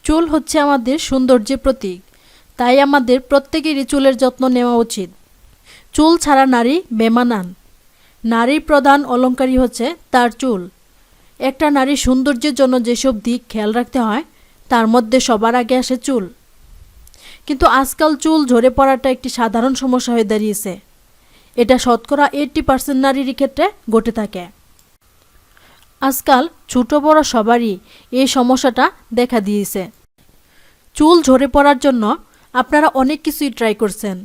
চুল হচ্ছে আমাদের সৌন্দর্যের প্রতীক, তাই আমাদের প্রত্যেকেরই চুলের যত্ন নেওয়া উচিত। চুল ছাড়া নারী বেমানান। নারীর প্রধান অলংকারই হচ্ছে তার চুল। একটা নারীর সৌন্দর্যের জন্য যেসব দিক খেয়াল রাখতে হয় তার মধ্যে সবার আগে আসে চুল। কিন্তু আজকাল চুল ঝরে পড়াটা একটি সাধারণ সমস্যা হয়ে দাঁড়িয়েছে। এটা শতকরা 80% নারীর ক্ষেত্রে ঘটে থাকে। আজকাল ছোট বড় সবারই এই সমস্যাটা দেখা দিয়েছে। চুল ঝরে পড়ার জন্য আপনারা অনেক কিছুই ট্রাই করছেন,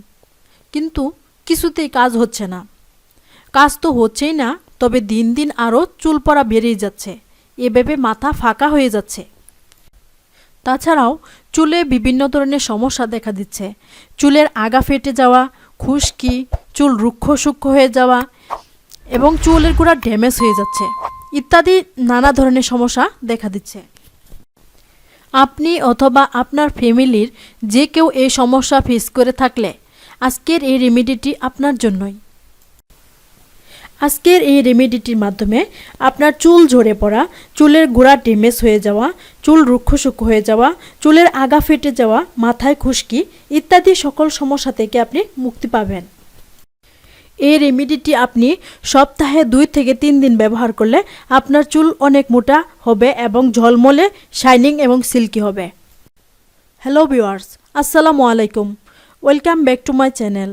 কিন্তু কিছুতেই কাজ হচ্ছে না। কাজ তো হচ্ছেই না, তবে দিন দিন আরও চুল পড়া বেড়েই যাচ্ছে। এভাবে মাথা ফাঁকা হয়ে যাচ্ছে। তাছাড়াও চুলে বিভিন্ন ধরনের সমস্যা দেখা দিচ্ছে। চুলের আগা ফেটে যাওয়া, খুশকি, চুল রুক্ষ সূক্ষ্ম হয়ে যাওয়া এবং চুলের গোড়া ড্যামেজ হয়ে যাচ্ছে ইত্যাদি নানা ধরনের সমস্যা দেখা দিচ্ছে। আপনি অথবা আপনার ফ্যামিলির যে কেউ এই সমস্যা ফেস করে থাকলে আজকের এই রেমেডিটি আপনার জন্যই। আজকের এই রেমেডিটির মাধ্যমে আপনার চুল ঝরে পড়া, চুলের গোড়া ড্যামেজ হয়ে যাওয়া, চুল রুক্ষ সূক্ষ্ম হয়ে যাওয়া, চুলের আগা ফেটে যাওয়া, মাথায় খুশকি ইত্যাদি সকল সমস্যা থেকে আপনি মুক্তি পাবেন। এই রেমেডিটি আপনি সপ্তাহে 2 থেকে 3 দিন ব্যবহার করলে আপনার চুল অনেক মোটা হবে এবং ঝলমলে, শাইনিং এবং সিল্কি হবে। হ্যালো ভিউয়ার্স, আসসালামু আলাইকুম, welcome back to my channel.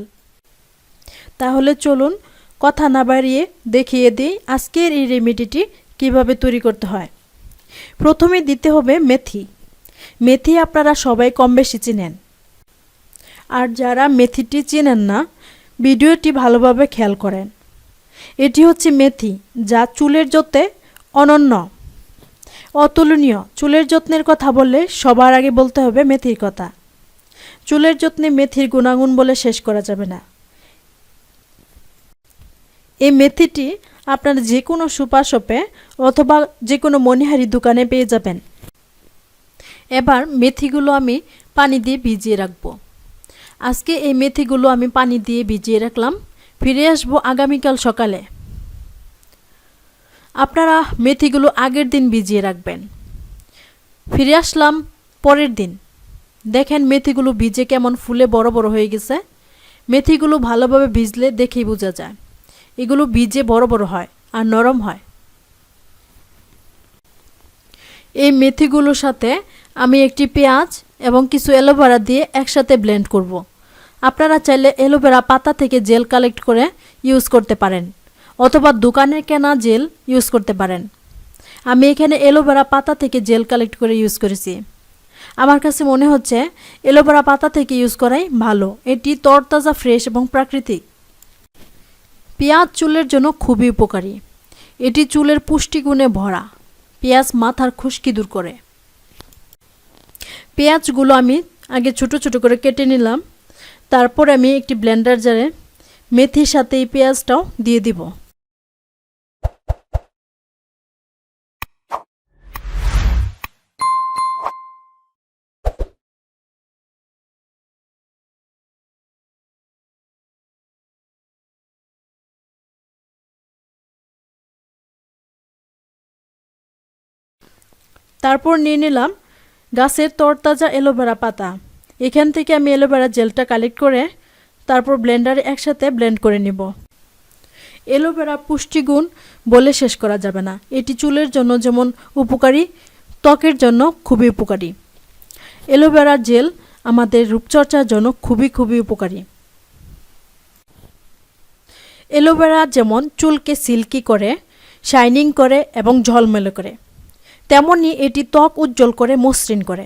তাহলে চলুন কথা না বাড়িয়ে দেখিয়ে দিই আজকের এই রেমেডিটি কিভাবে তৈরি করতে হয়। প্রথমে দিতে হবে মেথি। মেথি আপনারা সবাই কম বেশি চিনেন, আর যারা মেথিটি চিনেন না ভিডিওটি ভালোভাবে খেয়াল করেন। এটি হচ্ছে মেথি, যা চুলের যত্নে অনন্য, অতুলনীয়। চুলের যত্নের কথা বললে সবার আগে বলতে হবে মেথির কথা। চুলের যত্নে মেথির গুণাগুণ বলে শেষ করা যাবে না। এই মেথিটি আপনারা যে কোনো সুপার শপে অথবা যে কোনো মনিহারি দোকানে পেয়ে যাবেন। এবার মেথিগুলো আমি পানি দিয়ে ভিজিয়ে রাখবো। আজকে এই মেথিগুলো আমি পানি দিয়ে ভিজিয়ে রাখলাম, ফিরে আসবো আগামীকাল সকালে। আপনারা মেথিগুলো আগের দিন ভিজিয়ে রাখবেন। ফিরে আসলাম পরের দিন, দেখেন মেথিগুলো ভিজে কেমন ফুলে বড় বড় হয়ে গেছে। মেথিগুলো ভালোভাবে ভিজলে দেখেই বোঝা যায় এগুলো ভিজে বড় বড় হয় আর নরম হয়। এই মেথিগুলোর সাথে আমি একটি পেঁয়াজ এবং কিছু অ্যালোভেরা দিয়ে একসাথে ব্লেন্ড করব। আপনারা চাইলে অ্যালোভেরা পাতা থেকে জেল কালেক্ট করে ইউজ করতে পারেন, অথবা দোকানের কেনা জেল ইউজ করতে পারেন। আমি এখানে অ্যালোভেরা পাতা থেকে জেল কালেক্ট করে ইউজ করেছি। আমার কাছে মনে হচ্ছে অ্যালোভেরা পাতা থেকে ইউজ করাই ভালো। এটি তরতাজা, ফ্রেশ এবং প্রাকৃতিক। পেঁয়াজ চুলের জন্য খুবই উপকারী। এটি চুলের পুষ্টিগুণে ভরা। পেঁয়াজ মাথার খুশকি দূর করে। পেঁয়াজগুলো আমি আগে ছোট ছোট করে কেটে নিলাম। তারপর আমি একটি ব্লেন্ডার জারে মেথির সাথে এই পেঁয়াজটাও দিয়ে দিব। তারপর নিয়ে নিলাম গাছের তরতাজা অ্যালোভেরা পাতা। এখান থেকে আমি অ্যালোভেরা জেলটা কালেক্ট করে তারপর ব্লেন্ডারে একসাথে ব্লেন্ড করে নিব। অ্যালোভেরা পুষ্টিগুণ বলে শেষ করা যাবে না। এটি চুলের জন্য যেমন উপকারী, ত্বকের জন্য খুবই উপকারী। অ্যালোভেরা জেল আমাদের রূপচর্চার জন্য খুবই খুবই উপকারী। অ্যালোভেরা যেমন চুলকে সিল্কি করে, শাইনিং করে এবং ঝলমলে করে, তেমনি এটি ত্বক উজ্জ্বল করে, মসৃণ করে।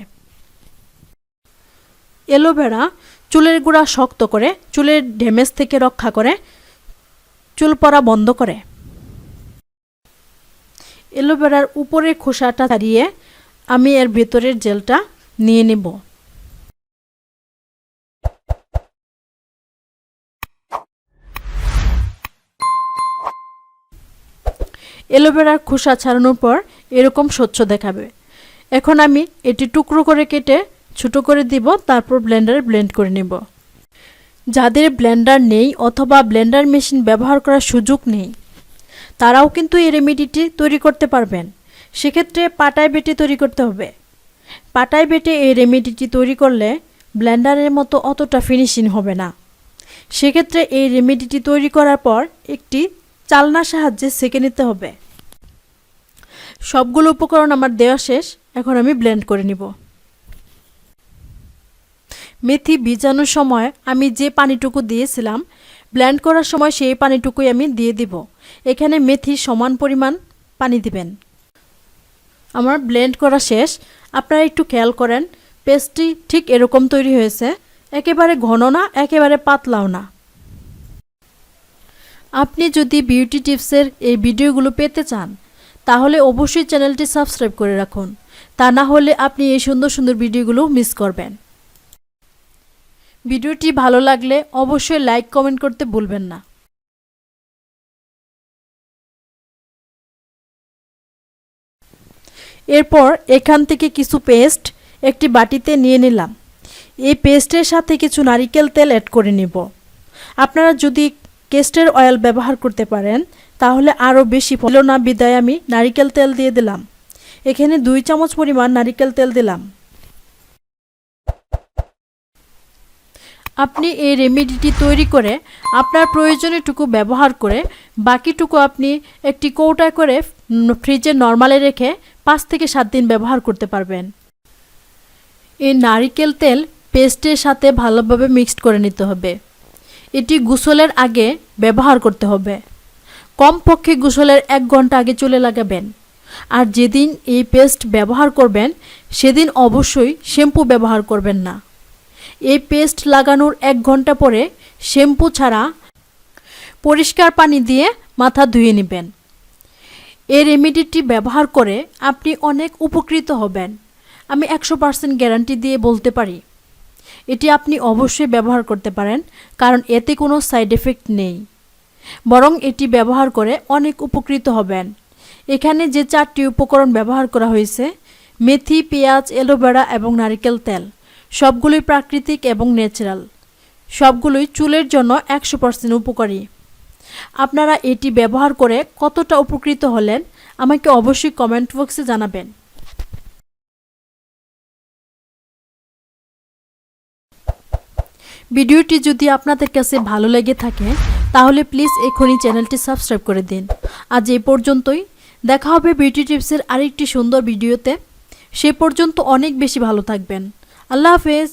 অ্যালোভেরা চুলের গোড়া শক্ত করে, চুলের ড্যামেজ থেকে রক্ষা করে, চুল পড়া বন্ধ করে। অ্যালোভেরার উপরের খোসাটা ছাড়িয়ে আমি এর ভেতরের জেলটা নিয়ে নেব। অ্যালোভেরার খোসা ছাড়ানোর পর এরকম স্বচ্ছ দেখাবে। এখন আমি এটি টুকরো করে কেটে ছোট করে দিব, তারপর ব্লেন্ডারে ব্লেন্ড করে নেব। যাদের ব্লেন্ডার নেই অথবা ব্লেন্ডার মেশিন ব্যবহার করার সুযোগ নেই তারাও কিন্তু এই রেমেডিটি তৈরি করতে পারবেন। সেক্ষেত্রে পাটায় বেটে তৈরি করতে হবে। পাটায় বেটে এই রেমেডিটি তৈরি করলে ব্লেন্ডারের মতো অতটা ফিনিশিং হবে না। সেক্ষেত্রে এই রেমেডিটি তৈরি করার পর একটি চালনার সাহায্যে সেঁকে নিতে হবে। সবগুলো উপকরণ আমার দেওয়া শেষ, এখন আমি ব্লেন্ড করে নিব। মেথি ভিজানোর সময় আমি যে পানিটুকু দিয়েছিলাম, ব্লেন্ড করার সময় সেই পানিটুকুই আমি দিয়ে দিব। এখানে মেথি সমান পরিমাণ পানি দিবেন। আমার ব্লেন্ড করা শেষ। আপনারা একটু খেয়াল করেন, পেস্টটি ঠিক এরকম তৈরি হয়েছে, একেবারে ঘন না, একেবারে পাতলাও না। আপনি যদি বিউটি টিপসের এই ভিডিওগুলো পেতে চান তাহলে অবশ্যই চ্যানেলটি সাবস্ক্রাইব করে রাখুন, তা না হলে আপনি এই সুন্দর সুন্দর ভিডিওগুলো মিস করবেন। ভিডিওটি ভালো লাগলে অবশ্যই লাইক কমেন্ট করতে ভুলবেন না। এরপর এখান থেকে কিছু পেস্ট একটি বাটিতে নিয়ে নিলাম। এই পেস্টের সাথে কিছু নারিকেল তেল অ্যাড করে নিব। আপনারা যদি কেস্টের অয়েল ব্যবহার করতে পারেন তাহলে আরও বেশি ভালো, না বিদায় আমি নারিকেল তেল দিয়ে দিলাম। এখানে 2 চামচ পরিমাণ নারিকেল তেল দিলাম। আপনি এই রেমেডিটি তৈরি করে আপনার প্রয়োজনীয়টুকু ব্যবহার করে বাকিটুকু আপনি একটি কৌটায় করে ফ্রিজে নরমালে রেখে 5 থেকে 7 দিন ব্যবহার করতে পারবেন। এই নারিকেল তেল পেস্টের সাথে ভালোভাবে মিক্সড করে নিতে হবে। এটি গোসলের আগে ব্যবহার করতে হবে। কমপক্ষে গোসলের 1 ঘন্টা আগে চুলে লাগাবেন। আর যেদিন এই পেস্ট ব্যবহার করবেন সেদিন অবশ্যই শ্যাম্পু ব্যবহার করবেন না। এই পেস্ট লাগানোর 1 ঘন্টা পরে শ্যাম্পু ছাড়া পরিষ্কার পানি দিয়ে মাথা ধুয়ে নেবেন। এই রেমেডিটি ব্যবহার করে আপনি অনেক উপকৃত হবেন। আমি 100% গ্যারান্টি দিয়ে বলতে পারি। এটি আপনি অবশ্যই ব্যবহার করতে পারেন, কারণ এতে কোনো সাইড এফেক্ট নেই, বরং এটি ব্যবহার করে অনেক উপকৃত হবেন। এখানে যে 4টি উপকরণ ব্যবহার করা হয়েছে, মেথি, পেঁয়াজ, অ্যালোভেরা এবং নারিকেল তেল, সবগুলোই প্রাকৃতিক এবং ন্যাচারাল। সবগুলোই চুলের জন্য 100% উপকারী। আপনারা এটি ব্যবহার করে কতটা উপকৃত হলেন আমাকে অবশ্যই কমেন্ট বক্সে জানাবেন। ভিডিওটি যদি আপনাদের কাছে ভালো লেগে থাকে তাহলে প্লিজ এখনই চ্যানেলটি সাবস্ক্রাইব করে দিন। আজ এই পর্যন্তই। দেখা হবে বিউটি টিপসের আরেকটি সুন্দর ভিডিওতে। সে পর্যন্ত অনেক বেশি ভালো থাকবেন। আল্লাহ হাফেজ।